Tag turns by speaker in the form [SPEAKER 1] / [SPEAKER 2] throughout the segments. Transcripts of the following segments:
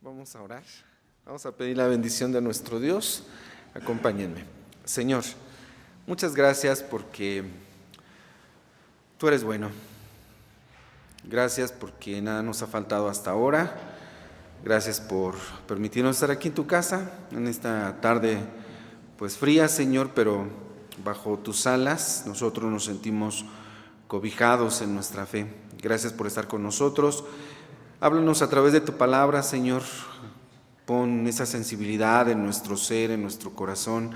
[SPEAKER 1] Vamos a orar, vamos a pedir la bendición de nuestro Dios. Acompáñenme. Señor, muchas gracias porque tú eres bueno. Gracias porque nada nos ha faltado hasta ahora. Gracias por permitirnos estar aquí en tu casa, en esta tarde pues fría, Señor, pero bajo tus alas nosotros nos sentimos cobijados en nuestra fe. Gracias por estar con nosotros. Háblanos a través de tu palabra, Señor. Pon esa sensibilidad en nuestro ser, en nuestro corazón,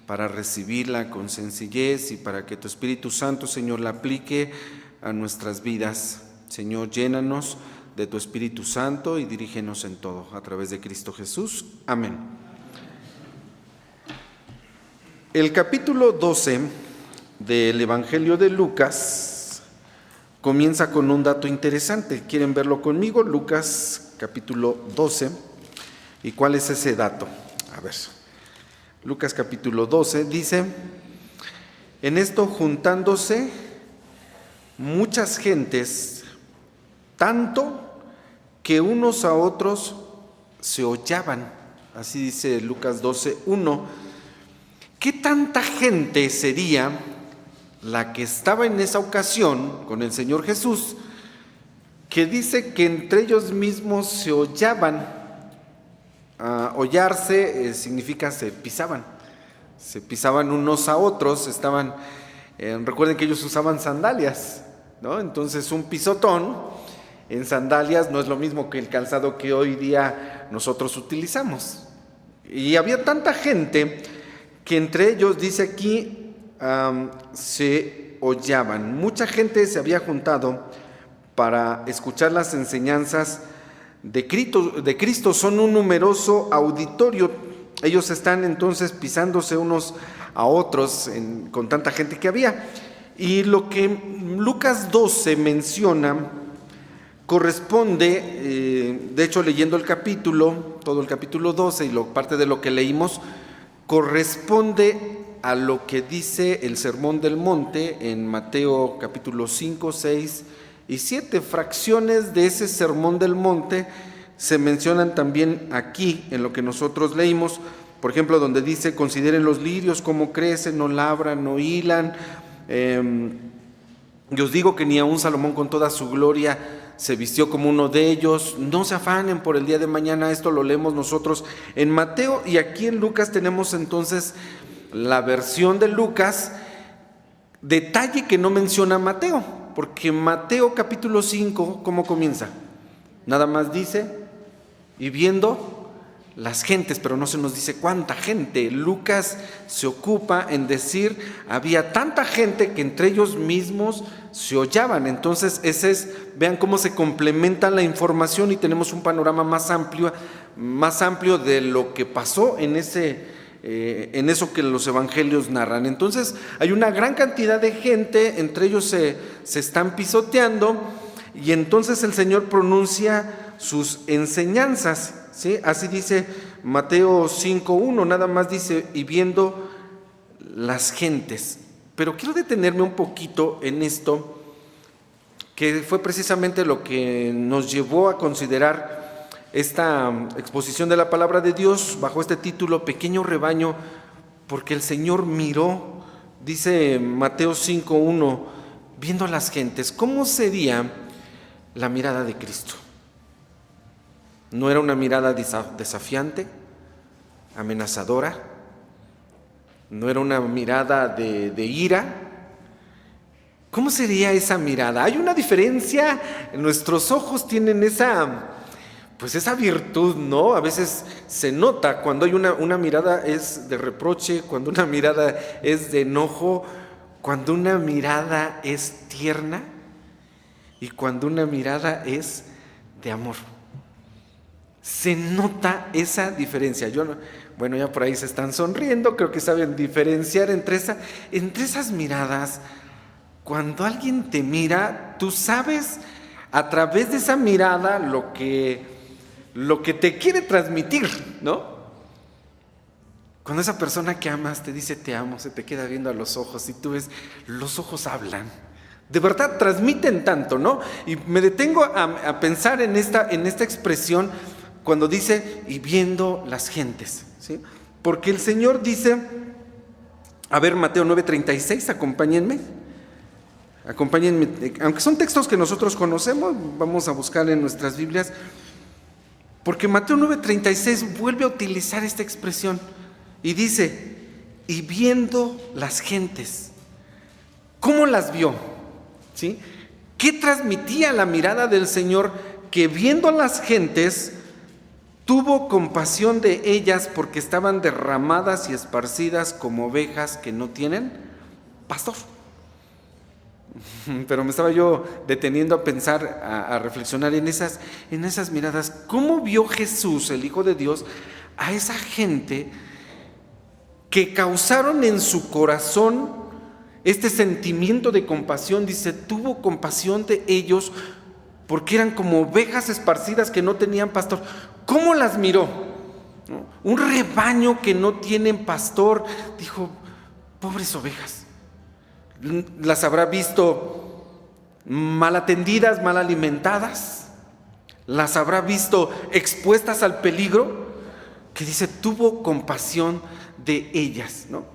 [SPEAKER 1] para recibirla con sencillez y para que tu Espíritu Santo, Señor, la aplique a nuestras vidas. Señor, llénanos de tu Espíritu Santo y dirígenos en todo, a través de Cristo Jesús. Amén. El capítulo 12 del Evangelio de Lucas comienza con un dato interesante. ¿Quieren verlo conmigo? Lucas capítulo 12. ¿Y cuál es ese dato? A ver, Lucas capítulo 12 dice: en esto juntándose muchas gentes, tanto que unos a otros se hollaban. Así dice Lucas 12:1. ¿Qué tanta gente sería la que estaba en esa ocasión con el Señor Jesús, que dice que entre ellos mismos se hollaban? Hollarse significa se pisaban unos a otros, estaban, recuerden que ellos usaban sandalias, ¿no? Entonces un pisotón en sandalias no es lo mismo que el calzado que hoy día nosotros utilizamos. Y había tanta gente que entre ellos, dice aquí, se hollaban. Mucha gente se había juntado para escuchar las enseñanzas de Cristo. Son un numeroso auditorio. Ellos están entonces pisándose unos a otros con tanta gente que había. Y lo que Lucas 12 menciona corresponde, de hecho leyendo el capítulo, todo el capítulo 12 y parte de lo que leímos, corresponde a lo que dice el Sermón del Monte en Mateo capítulo 5, 6 y 7. Fracciones de ese Sermón del Monte se mencionan también aquí en lo que nosotros leímos. Por ejemplo, donde dice: consideren los lirios cómo crecen, no labran, no hilan. Yo os digo que ni aun Salomón con toda su gloria se vistió como uno de ellos. No se afanen por el día de mañana. Esto lo leemos nosotros en Mateo, y aquí en Lucas tenemos entonces la versión de Lucas, detalle que no menciona Mateo, porque Mateo capítulo 5, ¿cómo comienza? Nada más dice: y viendo las gentes, pero no se nos dice cuánta gente. Lucas se ocupa en decir: había tanta gente que entre ellos mismos se hollaban. Entonces vean cómo se complementa la información y tenemos un panorama más amplio de lo que pasó en eso que los evangelios narran. Entonces hay una gran cantidad de gente, entre ellos se están pisoteando, y entonces el Señor pronuncia sus enseñanzas, ¿sí? Así dice Mateo 5:1, nada más dice: y viendo las gentes. Pero quiero detenerme un poquito en esto, que fue precisamente lo que nos llevó a considerar esta exposición de la palabra de Dios bajo este título: Pequeño rebaño, porque el Señor miró, dice Mateo 5:1, viendo a las gentes. ¿Cómo sería la mirada de Cristo? ¿No era una mirada desafiante, amenazadora? ¿No era una mirada de ira? ¿Cómo sería esa mirada? Hay una diferencia. Nuestros ojos tienen esa virtud, ¿no? A veces se nota cuando hay una mirada es de reproche, cuando una mirada es de enojo, cuando una mirada es tierna y cuando una mirada es de amor. Se nota esa diferencia. Ya por ahí se están sonriendo, creo que saben diferenciar entre esas miradas. Cuando alguien te mira, tú sabes a través de esa mirada lo que te quiere transmitir, ¿no? Cuando esa persona que amas te dice te amo, se te queda viendo a los ojos y tú ves, los ojos hablan. De verdad transmiten tanto, ¿no? Y me detengo a pensar en esta expresión cuando dice, y viendo las gentes, ¿sí? Porque el Señor dice, a ver, Mateo 9:36, acompáñenme, aunque son textos que nosotros conocemos, vamos a buscar en nuestras Biblias, porque Mateo 9:36 vuelve a utilizar esta expresión y dice, y viendo las gentes. ¿Cómo las vio? ¿Sí? ¿Qué transmitía la mirada del Señor? Que viendo a las gentes, tuvo compasión de ellas porque estaban derramadas y esparcidas como ovejas que no tienen pastor. Pero me estaba yo deteniendo a pensar, a reflexionar en esas miradas. ¿Cómo vio Jesús, el Hijo de Dios, a esa gente que causaron en su corazón este sentimiento de compasión? Dice, tuvo compasión de ellos porque eran como ovejas esparcidas que no tenían pastor. ¿Cómo las miró? ¿No? Un rebaño que no tienen pastor. Dijo, pobres ovejas. Las habrá visto mal atendidas, mal alimentadas. Las habrá visto expuestas al peligro. Que dice, tuvo compasión de ellas, ¿no?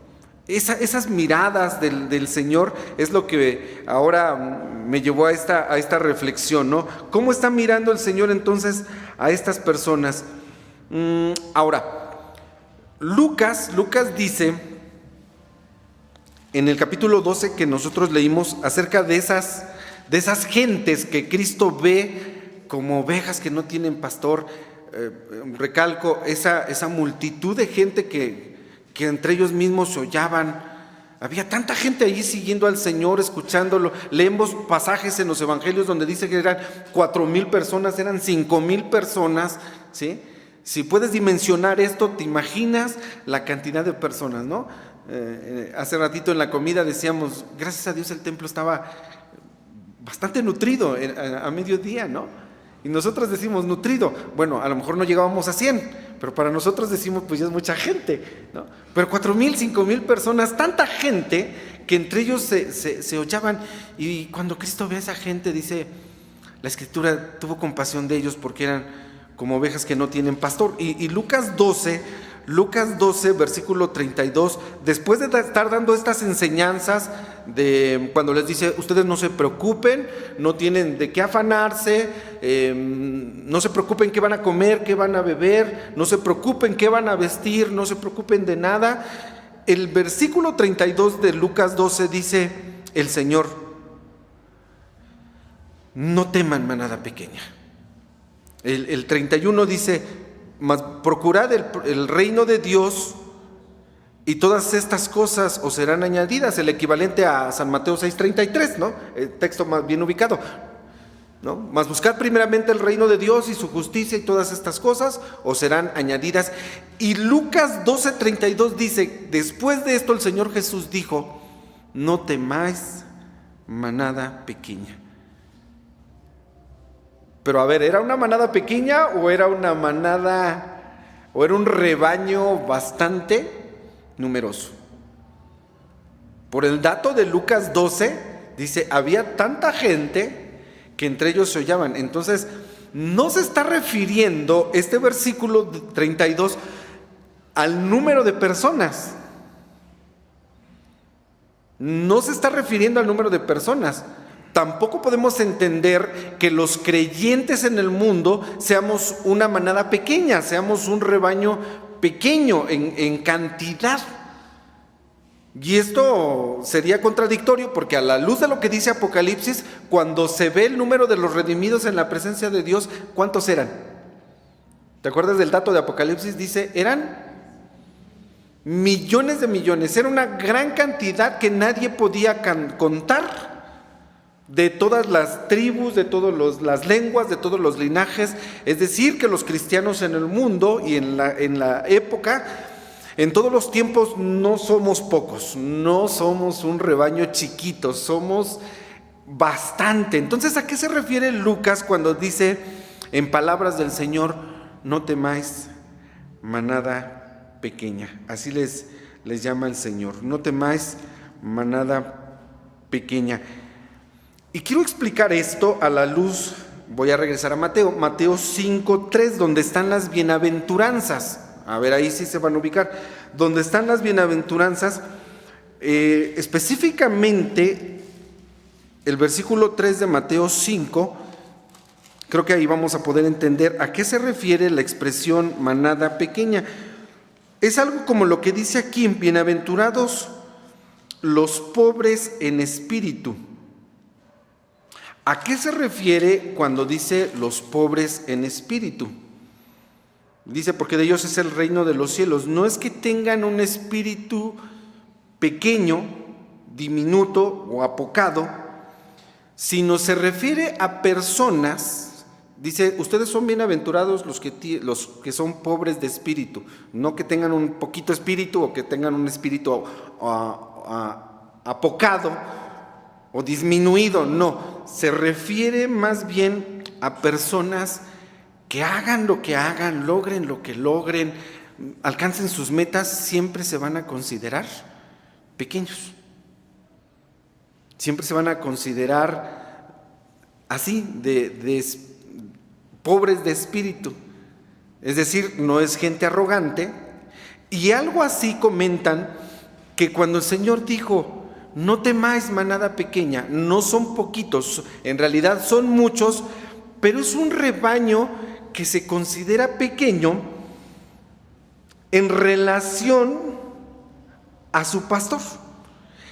[SPEAKER 1] Esas miradas del Señor es lo que ahora me llevó a esta reflexión, ¿no? ¿Cómo está mirando el Señor entonces a estas personas? Ahora, Lucas dice en el capítulo 12 que nosotros leímos acerca de esas gentes que Cristo ve como ovejas que no tienen pastor. Recalco esa multitud de gente que entre ellos mismos se hollaban. Había tanta gente allí siguiendo al Señor, escuchándolo. Leemos pasajes en los evangelios donde dice que eran 4,000 personas, eran 5,000 personas, ¿sí? Si puedes dimensionar esto, te imaginas la cantidad de personas, ¿no? Hace ratito en la comida decíamos, gracias a Dios el templo estaba bastante nutrido a mediodía, ¿no? Y nosotros decimos nutrido. Bueno, a lo mejor no llegábamos a 100, pero para nosotros decimos, pues ya es mucha gente, ¿no? Pero 4,000, 5,000 personas, tanta gente que entre ellos se hollaban. Y cuando Cristo ve a esa gente, dice, la Escritura tuvo compasión de ellos porque eran como ovejas que no tienen pastor. Y Lucas 12, versículo 32, después de estar dando estas enseñanzas, de cuando les dice, ustedes no se preocupen, no tienen de qué afanarse, no se preocupen qué van a comer, qué van a beber, no se preocupen qué van a vestir, no se preocupen de nada. El versículo 32 de Lucas 12 dice el Señor, no teman, manada pequeña. El 31 dice, mas procurad el reino de Dios y todas estas cosas os serán añadidas. El equivalente a San Mateo 6:33, ¿no? El texto más bien ubicado, ¿no? Mas buscad primeramente el reino de Dios y su justicia y todas estas cosas os serán añadidas. Y Lucas 12:32 dice, después de esto el Señor Jesús dijo, no temáis, manada pequeña. Pero a ver, ¿era una manada pequeña o era una manada, o era un rebaño bastante numeroso? Por el dato de Lucas 12, dice, había tanta gente que entre ellos se hollaban. Entonces, no se está refiriendo este versículo 32 al número de personas. No se está refiriendo al número de personas. Tampoco podemos entender que los creyentes en el mundo seamos una manada pequeña, seamos un rebaño pequeño en cantidad. Y esto sería contradictorio porque a la luz de lo que dice Apocalipsis, cuando se ve el número de los redimidos en la presencia de Dios, ¿cuántos eran? ¿Te acuerdas del dato de Apocalipsis? Dice, eran millones de millones, era una gran cantidad que nadie podía contar. De todas las tribus, de todas las lenguas, de todos los linajes. Es decir, que los cristianos en el mundo y en la época, en todos los tiempos, no somos pocos, no somos un rebaño chiquito, somos bastante. Entonces, ¿a qué se refiere Lucas cuando dice en palabras del Señor, no temáis, manada pequeña? Así les llama el Señor, no temáis, manada pequeña. Y quiero explicar esto a la luz Voy a regresar a Mateo 5:3, donde están las bienaventuranzas. A ver, ahí sí se van a ubicar. Donde están las bienaventuranzas, específicamente el versículo 3 de Mateo 5, creo que ahí vamos a poder entender a qué se refiere la expresión manada pequeña. Es algo como lo que dice aquí: bienaventurados los pobres en espíritu. ¿A qué se refiere cuando dice los pobres en espíritu? Dice, porque de ellos es el reino de los cielos. No es que tengan un espíritu pequeño, diminuto o apocado, sino se refiere a personas. Dice, ustedes son bienaventurados los que son pobres de espíritu, no que tengan un poquito espíritu o que tengan un espíritu apocado o disminuido, no, se refiere más bien a personas que hagan lo que hagan, logren lo que logren, alcancen sus metas, siempre se van a considerar pequeños, siempre se van a considerar así, pobres de espíritu, es decir, no es gente arrogante. Y algo así comentan, que cuando el Señor dijo, no temáis manada pequeña, no son poquitos, en realidad son muchos, pero es un rebaño que se considera pequeño en relación a su pastor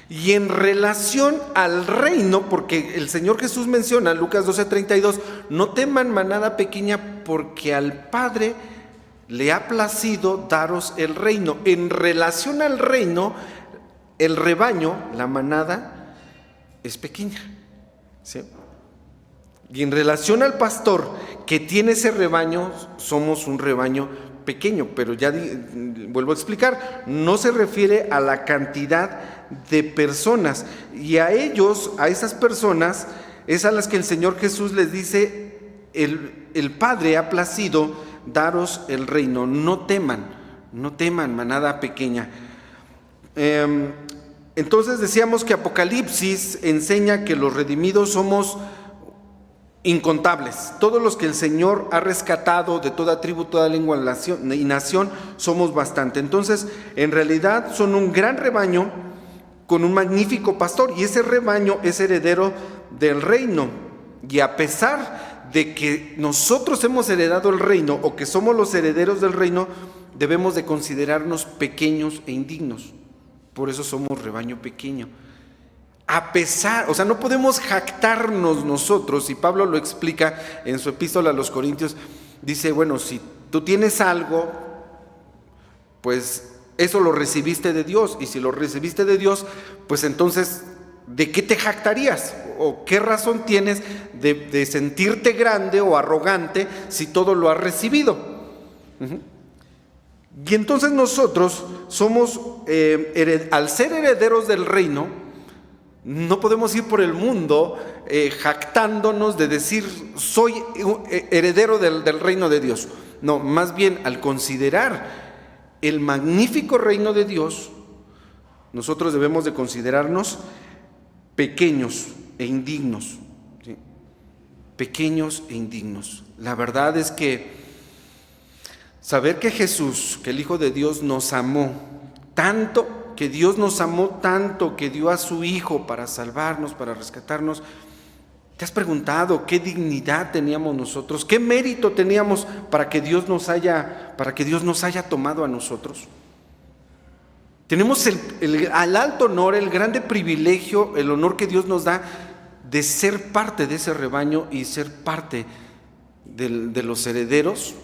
[SPEAKER 1] y en relación al reino, porque el Señor Jesús menciona, Lucas 12:32, no teman manada pequeña porque al Padre le ha placido daros el reino. En relación al reino, el rebaño, la manada, es pequeña, ¿sí? Y en relación al pastor que tiene ese rebaño, somos un rebaño pequeño, pero ya vuelvo a explicar, no se refiere a la cantidad de personas, y a ellos, a esas personas, es a las que el Señor Jesús les dice, el Padre ha placido daros el reino, no teman, manada pequeña. Entonces decíamos que Apocalipsis enseña que los redimidos somos incontables. Todos los que el Señor ha rescatado de toda tribu, toda lengua y nación, somos bastante. Entonces, en realidad son un gran rebaño con un magnífico pastor, y ese rebaño es heredero del reino. Y a pesar de que nosotros hemos heredado el reino, o que somos los herederos del reino, debemos de considerarnos pequeños e indignos. Por eso somos rebaño pequeño. A pesar, o sea, no podemos jactarnos nosotros, y Pablo lo explica en su epístola a los Corintios, dice, bueno, si tú tienes algo, pues eso lo recibiste de Dios, y si lo recibiste de Dios, pues entonces, ¿de qué te jactarías? ¿O qué razón tienes de sentirte grande o arrogante si todo lo has recibido? Y entonces nosotros somos, al ser herederos del reino, no podemos ir por el mundo jactándonos de decir, soy heredero del reino de Dios. No, más bien al considerar el magnífico reino de Dios, nosotros debemos de considerarnos pequeños e indignos, ¿sí? Pequeños e indignos. La verdad es que saber que Jesús, que el Hijo de Dios, nos amó tanto, que Dios nos amó tanto, que dio a su Hijo para salvarnos, para rescatarnos. ¿Te has preguntado qué dignidad teníamos nosotros? ¿Qué mérito teníamos para que Dios nos haya tomado a nosotros? Tenemos el alto honor, el grande privilegio, el honor que Dios nos da de ser parte de ese rebaño y ser parte de los herederos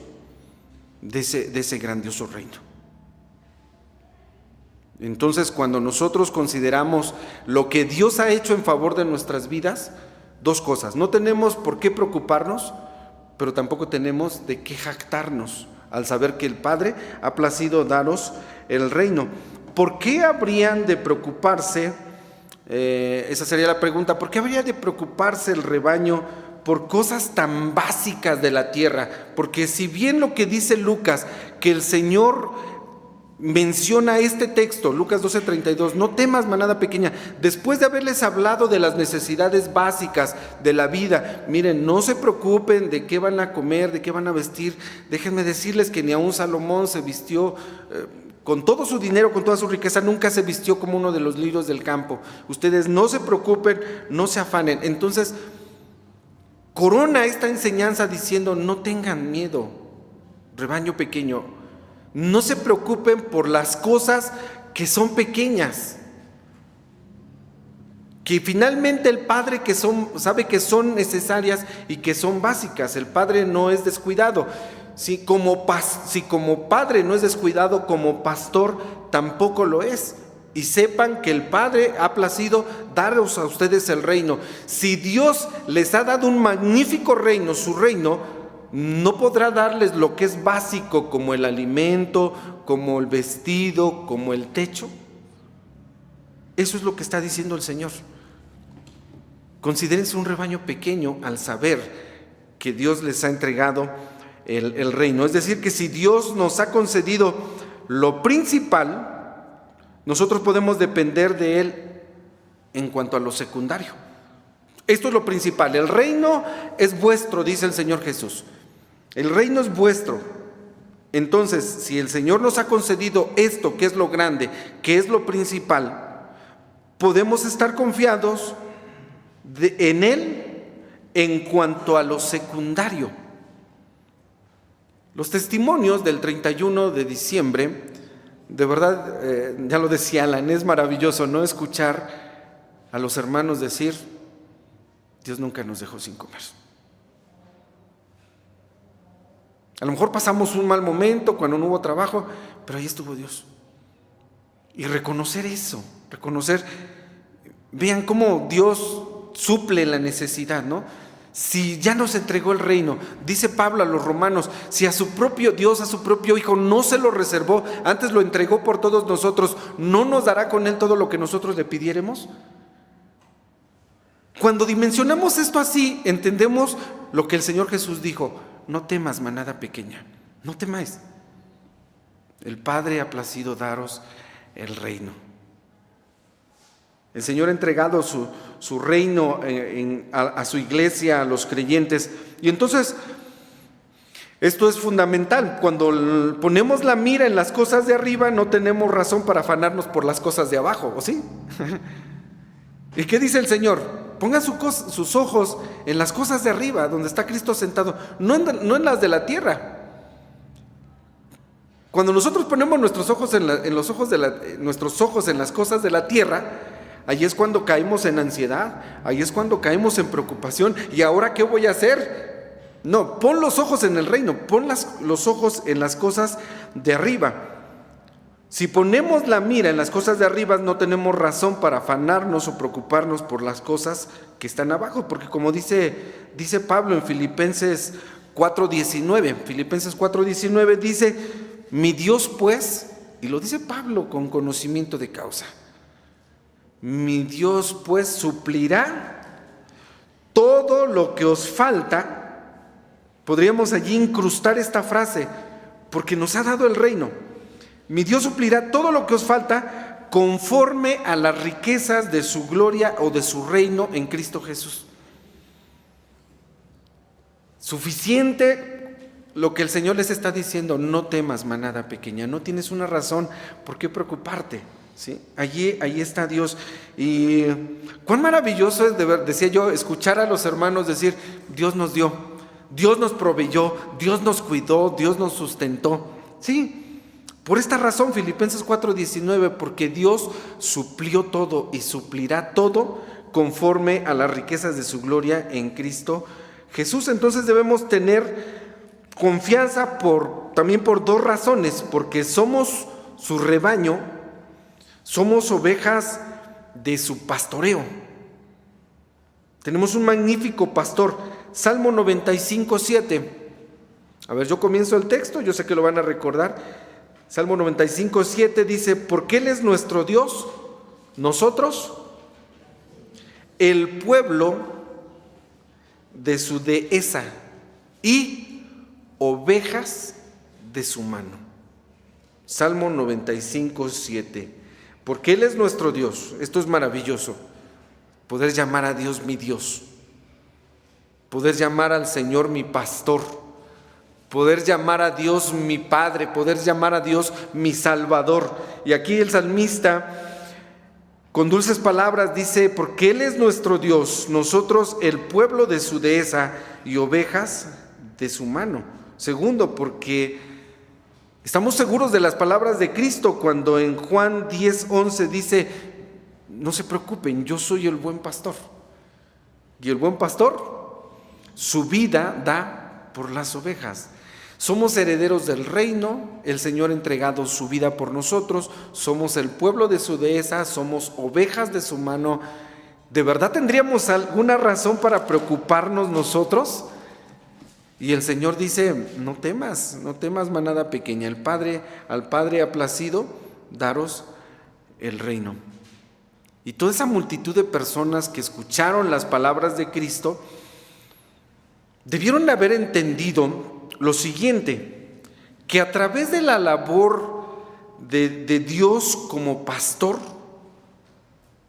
[SPEAKER 1] de ese grandioso reino. Entonces, cuando nosotros consideramos lo que Dios ha hecho en favor de nuestras vidas, dos cosas: no tenemos por qué preocuparnos, pero tampoco tenemos de qué jactarnos al saber que el Padre ha placido daros el reino. ¿Por qué habrían de preocuparse? Esa sería la pregunta. ¿Por qué habría de preocuparse el rebaño por cosas tan básicas de la tierra? Porque si bien lo que dice Lucas, que el Señor menciona este texto, Lucas 12:32, no temas, manada pequeña, después de haberles hablado de las necesidades básicas de la vida. Miren, no se preocupen de qué van a comer, de qué van a vestir. Déjenme decirles que ni aun Salomón se vistió con todo su dinero, con toda su riqueza, nunca se vistió como uno de los lirios del campo. Ustedes no se preocupen, no se afanen. Entonces, corona esta enseñanza diciendo, no tengan miedo, rebaño pequeño. No se preocupen por las cosas que son pequeñas, que finalmente el Padre sabe que son necesarias y que son básicas. El Padre no es descuidado. Si como Padre no es descuidado, como pastor tampoco lo es. Y sepan que el Padre ha placido daros a ustedes el reino. Si Dios les ha dado un magnífico reino, su reino, no podrá darles lo que es básico, como el alimento, como el vestido, como el techo. Eso es lo que está diciendo el Señor. Considérense un rebaño pequeño al saber que Dios les ha entregado el reino. Es decir, que si Dios nos ha concedido lo principal, nosotros podemos depender de Él en cuanto a lo secundario. Esto es lo principal. El reino es vuestro, dice el Señor Jesús. El reino es vuestro. Entonces, si el Señor nos ha concedido esto, que es lo grande, que es lo principal, podemos estar confiados en Él en cuanto a lo secundario. Los testimonios del 31 de diciembre, de verdad, ya lo decía Alan, es maravilloso, ¿no? Escuchar a los hermanos decir, Dios nunca nos dejó sin comer. A lo mejor pasamos un mal momento cuando no hubo trabajo, pero ahí estuvo Dios. Y reconocer eso, vean cómo Dios suple la necesidad, ¿no? Si ya nos entregó el reino, dice Pablo a los romanos, si a su propio Dios, a su propio Hijo no se lo reservó, antes lo entregó por todos nosotros, ¿no nos dará con Él todo lo que nosotros le pidiéremos? Cuando dimensionamos esto así, entendemos lo que el Señor Jesús dijo, no temas, manada pequeña, no temáis. El Padre ha placido daros el reino. El Señor ha entregado su reino a su iglesia, a los creyentes. Y entonces, esto es fundamental. Cuando ponemos la mira en las cosas de arriba, no tenemos razón para afanarnos por las cosas de abajo, ¿o sí? ¿Y qué dice el Señor? Pongan sus ojos en las cosas de arriba, donde está Cristo sentado, no en las de la tierra. Cuando nosotros ponemos nuestros ojos en las cosas de la tierra, ahí es cuando caemos en ansiedad, ahí es cuando caemos en preocupación. ¿Y ahora qué voy a hacer? No, pon los ojos en el reino, pon los ojos en las cosas de arriba. Si ponemos la mira en las cosas de arriba, no tenemos razón para afanarnos o preocuparnos por las cosas que están abajo, porque como dice Pablo en Filipenses 4:19, dice, mi Dios pues, y lo dice Pablo con conocimiento de causa, mi Dios pues suplirá todo lo que os falta. Podríamos allí incrustar esta frase, porque nos ha dado el reino. Mi Dios suplirá todo lo que os falta conforme a las riquezas de su gloria o de su reino en Cristo Jesús. Suficiente lo que el Señor les está diciendo, no temas, manada pequeña, no tienes una razón por qué preocuparte, ¿sí? Allí está Dios. Y cuán maravilloso es, decía yo, escuchar a los hermanos decir, Dios nos dio, Dios nos proveyó, Dios nos cuidó, Dios nos sustentó, ¿sí? Por esta razón, Filipenses 4:19, porque Dios suplió todo y suplirá todo conforme a las riquezas de su gloria en Cristo Jesús. Entonces debemos tener confianza también por dos razones, porque somos su rebaño, somos ovejas de su pastoreo. Tenemos un magnífico pastor. Salmo 95:7. A ver, yo comienzo el texto, yo sé que lo van a recordar. Salmo 95:7 dice, porque Él es nuestro Dios, nosotros, el pueblo de su dehesa y ovejas de su mano. Salmo 95, 7. Porque Él es nuestro Dios. Esto es maravilloso. Poder llamar a Dios mi Dios. Poder llamar al Señor mi pastor. Poder llamar a Dios mi Padre. Poder llamar a Dios mi Salvador. Y aquí el salmista, con dulces palabras, dice: porque Él es nuestro Dios, nosotros el pueblo de su dehesa y ovejas de su mano. Segundo, porque estamos seguros de las palabras de Cristo cuando en Juan 10:11 dice: no se preocupen, yo soy el buen pastor. Y el buen pastor su vida da por las ovejas. Somos herederos del reino, el Señor ha entregado su vida por nosotros, somos el pueblo de su dehesa, somos ovejas de su mano. ¿De verdad tendríamos alguna razón para preocuparnos nosotros? Y el Señor dice: no temas, manada pequeña, al Padre ha placido daros el reino. Y toda esa multitud de personas que escucharon las palabras de Cristo debieron haber entendido lo siguiente: que a través de la labor de Dios como pastor,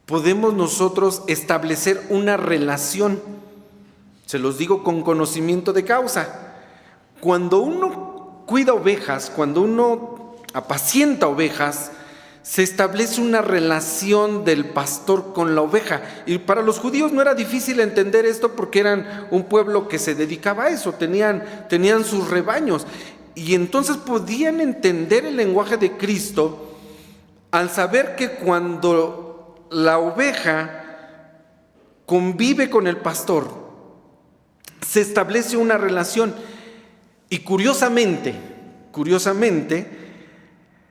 [SPEAKER 1] podemos nosotros establecer una relación. Se los digo con conocimiento de causa. Cuando uno cuida ovejas, cuando uno apacienta ovejas, se establece una relación del pastor con la oveja. Y para los judíos no era difícil entender esto porque eran un pueblo que se dedicaba a eso, tenían sus rebaños. Y entonces podían entender el lenguaje de Cristo al saber que cuando la oveja convive con el pastor, se establece una relación. Y curiosamente,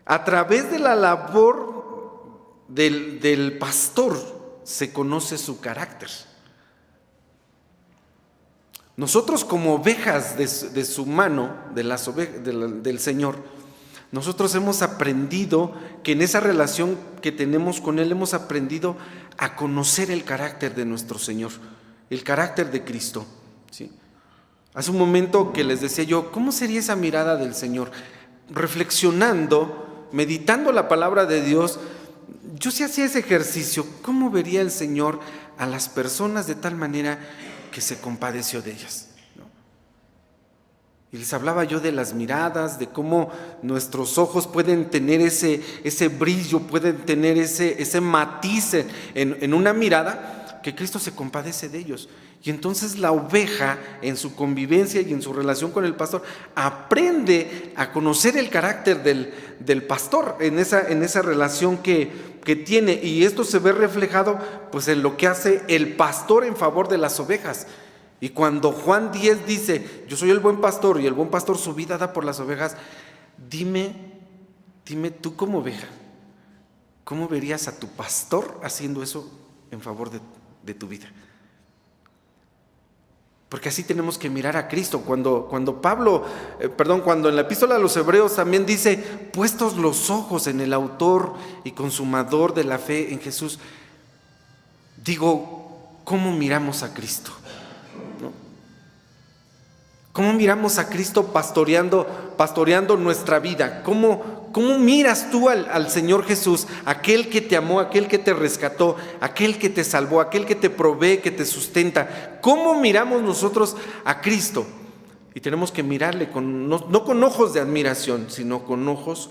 [SPEAKER 1] a través de la labor del pastor se conoce su carácter. Nosotros como ovejas de su mano, del Señor, nosotros hemos aprendido que en esa relación que tenemos con Él, hemos aprendido a conocer el carácter de nuestro Señor, el carácter de Cristo, ¿sí? Hace un momento que les decía yo, ¿cómo sería esa mirada del Señor? Reflexionando, meditando la palabra de Dios, yo sí hacía ese ejercicio. ¿Cómo vería el Señor a las personas de tal manera que se compadeció de ellas? ¿No? Y les hablaba yo de las miradas, de cómo nuestros ojos pueden tener ese brillo, pueden tener ese matiz en una mirada, que Cristo se compadece de ellos. Y entonces la oveja, en su convivencia y en su relación con el pastor, aprende a conocer el carácter del pastor en esa relación que tiene. Y esto se ve reflejado pues en lo que hace el pastor en favor de las ovejas. Y cuando Juan 10 dice: yo soy el buen pastor y el buen pastor su vida da por las ovejas, dime tú como oveja, ¿cómo verías a tu pastor haciendo eso en favor de tu vida? Porque así tenemos que mirar a Cristo. Cuando en la epístola a los Hebreos también dice: puestos los ojos en el autor y consumador de la fe en Jesús. Digo, ¿cómo miramos a Cristo? ¿No? ¿Cómo miramos a Cristo pastoreando nuestra vida? ¿Cómo miras tú al Señor Jesús, aquel que te amó, aquel que te rescató, aquel que te salvó, aquel que te provee, que te sustenta? ¿Cómo miramos nosotros a Cristo? Y tenemos que mirarle no con ojos de admiración, sino con ojos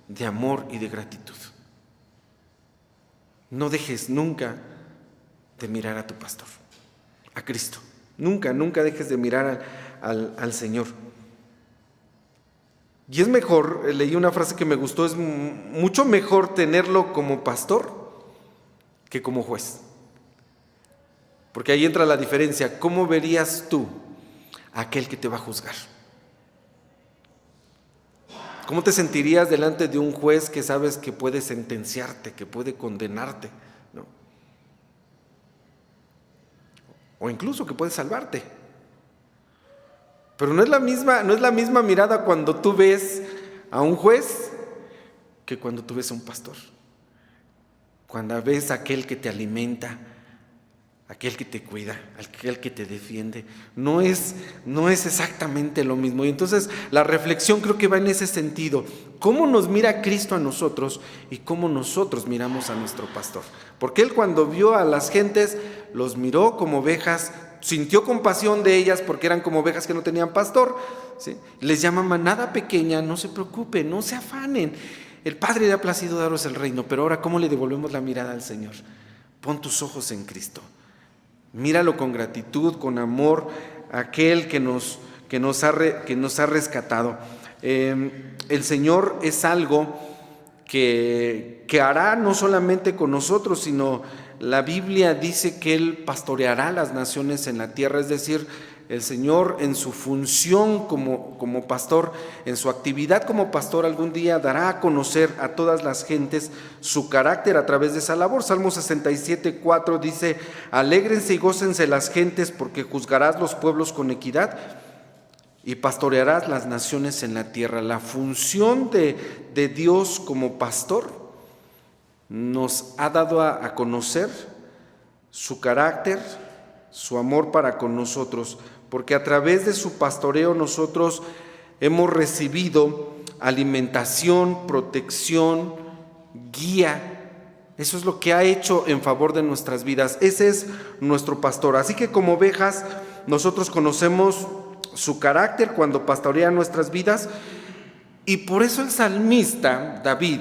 [SPEAKER 1] de amor y de gratitud. No dejes nunca de mirar a tu pastor, a Cristo. Nunca dejes de mirar al Señor. Y es mejor, leí una frase que me gustó, es mucho mejor tenerlo como pastor que como juez. Porque ahí entra la diferencia. ¿Cómo verías tú a aquel que te va a juzgar? ¿Cómo te sentirías delante de un juez que sabes que puede sentenciarte, que puede condenarte, ¿no? O incluso que puede salvarte? Pero no es la misma mirada cuando tú ves a un juez que cuando tú ves a un pastor. Cuando ves a aquel que te alimenta, aquel que te cuida, aquel que te defiende. No es exactamente lo mismo. Y entonces la reflexión creo que va en ese sentido. ¿Cómo nos mira Cristo a nosotros y cómo nosotros miramos a nuestro pastor? Porque Él, cuando vio a las gentes, los miró como ovejas, sintió compasión de ellas porque eran como ovejas que no tenían pastor, ¿sí? Les llama manada pequeña, no se preocupen, no se afanen. El Padre le ha placido daros el reino, pero ahora, ¿cómo le devolvemos la mirada al Señor? Pon tus ojos en Cristo. Míralo con gratitud, con amor, aquel que nos ha rescatado. El Señor es algo que hará no solamente con nosotros, sino la Biblia dice que Él pastoreará las naciones en la tierra, es decir, el Señor en su función como pastor, en su actividad como pastor, algún día dará a conocer a todas las gentes su carácter a través de esa labor. Salmo 67:4 dice: alégrense y gócense las gentes, porque juzgarás los pueblos con equidad y pastorearás las naciones en la tierra. La función de Dios como pastor nos ha dado a conocer su carácter, su amor para con nosotros, porque a través de su pastoreo nosotros hemos recibido alimentación, protección, guía. Eso es lo que ha hecho en favor de nuestras vidas. Ese es nuestro pastor. Así que como ovejas nosotros conocemos su carácter cuando pastorea nuestras vidas, y por eso el salmista David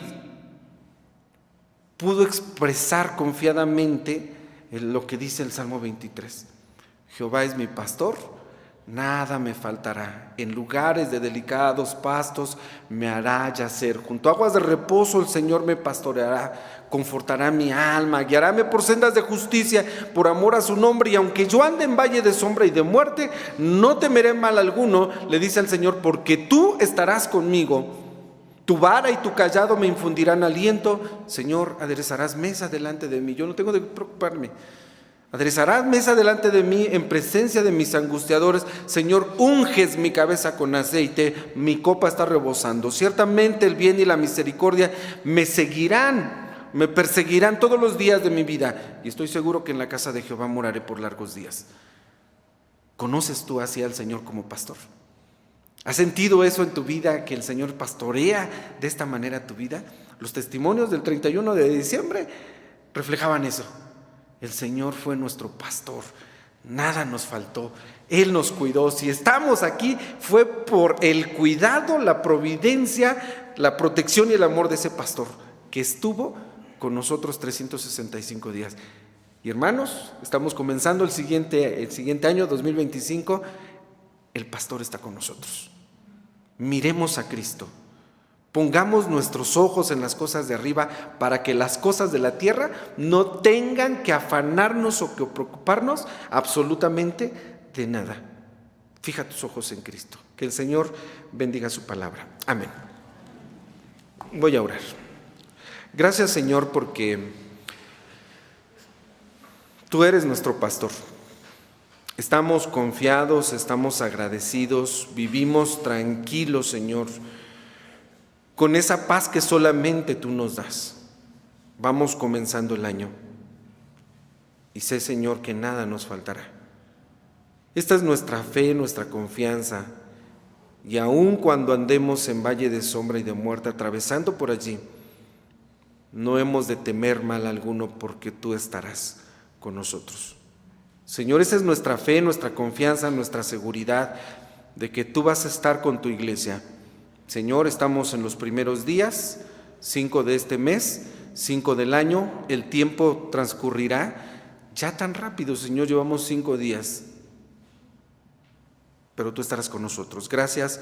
[SPEAKER 1] pudo expresar confiadamente lo que dice el Salmo 23. Jehová es mi pastor, nada me faltará. En lugares de delicados pastos me hará yacer. Junto a aguas de reposo el Señor me pastoreará, confortará mi alma, guiaráme por sendas de justicia, por amor a su nombre. Y aunque yo ande en valle de sombra y de muerte, no temeré mal alguno, le dice el Señor, porque tú estarás conmigo. Tu vara y tu callado me infundirán aliento. Señor, aderezarás mesa delante de mí. Yo no tengo de qué preocuparme. Aderezarás mesa delante de mí en presencia de mis angustiadores. Señor, unges mi cabeza con aceite, mi copa está rebosando. Ciertamente el bien y la misericordia me seguirán, me perseguirán todos los días de mi vida. Y estoy seguro que en la casa de Jehová moraré por largos días. ¿Conoces tú así al Señor como pastor? ¿Has sentido eso en tu vida, que el Señor pastorea de esta manera tu vida? Los testimonios del 31 de diciembre reflejaban eso. El Señor fue nuestro pastor, nada nos faltó, Él nos cuidó. Si estamos aquí fue por el cuidado, la providencia, la protección y el amor de ese pastor que estuvo con nosotros 365 días. Y hermanos, estamos comenzando el siguiente año, 2025, el pastor está con nosotros. Miremos a Cristo, pongamos nuestros ojos en las cosas de arriba para que las cosas de la tierra no tengan que afanarnos o que preocuparnos absolutamente de nada. Fija tus ojos en Cristo. Que el Señor bendiga su palabra. Amén. Voy a orar. Gracias, Señor, porque tú eres nuestro pastor. Estamos confiados, estamos agradecidos, vivimos tranquilos, Señor, con esa paz que solamente tú nos das. Vamos comenzando el año y sé, Señor, que nada nos faltará. Esta es nuestra fe, nuestra confianza, y aun cuando andemos en valle de sombra y de muerte, atravesando por allí, no hemos de temer mal alguno, porque tú estarás con nosotros. Señor, esa es nuestra fe, nuestra confianza, nuestra seguridad de que tú vas a estar con tu iglesia. Señor, estamos en los primeros días, 5 de este mes, 5 del año. El tiempo transcurrirá ya tan rápido, Señor, llevamos 5 días, pero tú estarás con nosotros. Gracias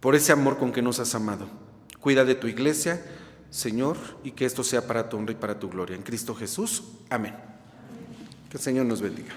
[SPEAKER 1] por ese amor con que nos has amado. Cuida de tu iglesia, Señor, y que esto sea para tu honra y para tu gloria. En Cristo Jesús, amén. Que el Señor nos bendiga.